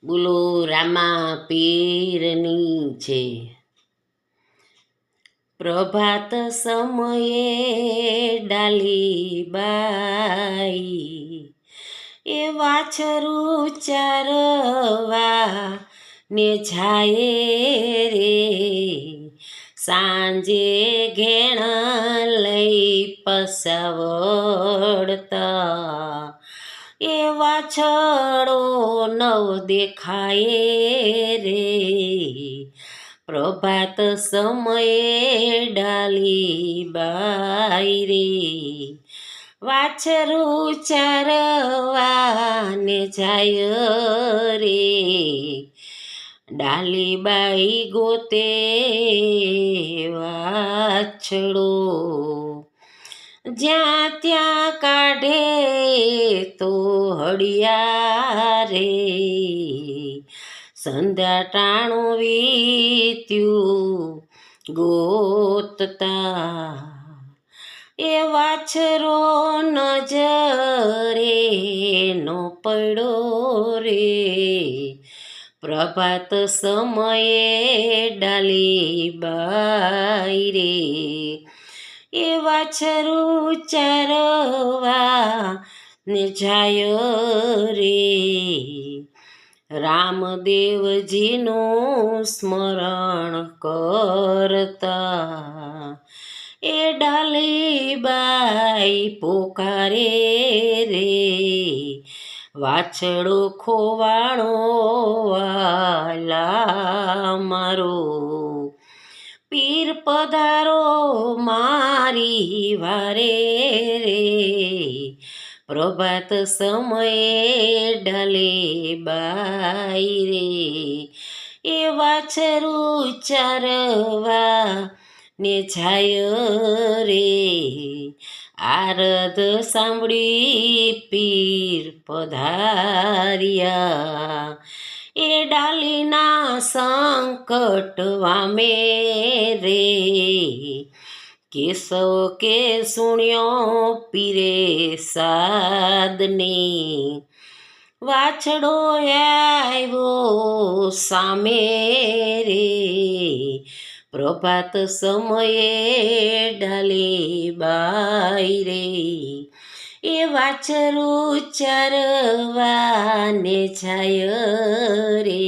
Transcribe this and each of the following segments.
બોલો રામા પીરની છે। પ્રભાત સમયે ડાલી બાઈ એ વાછરું ચારવા ને જાય રે। સાંજે ઘેણ લઈ પસાવડતા એ વાછડો નવ દેખાય રે। પ્રભાત સમયે ડાલી બાઈ રે વાછરું ચારવાને જાય રે। ડાલી બાઈ ગોતે વાછડો જ્યાં ત્યાં કાઢે તો હળિયા રે। સંધ્યા ટાણું વીત્યું ગોતતા એ વાછરો નજરે નો પડ્યો રે। પ્રભાત સમયે ડાલી બાઈ રે એ વાછરું ચારવા ને જાય રે। રામદેવજીનું સ્મરણ કરતા એ ડાલીબાઈ પોકારે રે। વાછડો ખોવાણો વાલા મારો પીર પધારો મારી વારે રે। પ્રભાત સમયે ડાલે બાઈ રે એ વાછરું ચારવા ને જાય રે। આરધ સાંભળી પીર પધાર્યા એ ડાલીના સંકટ વામે રે। કેશવ કે સુણ્યો પીરે સાદને વાછડો આવ્યો સામે રે। પ્રભાત સમયે ડાલી બાઈ રે એ વાછરું ચારવાને જાય રે।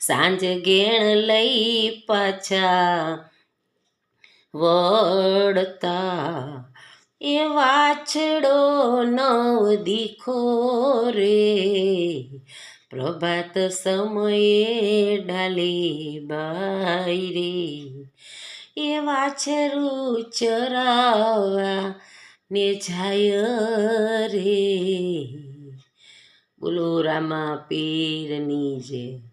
સાંજ ઘેણ લઈ પાછા વળતા એ વાછડો નવ દીખો રે। પ્રભાત સમયે ડાલી બાઈ રે એ વાછરું ચરાવા ને જાય રે। બોલો રામા પીરની જય।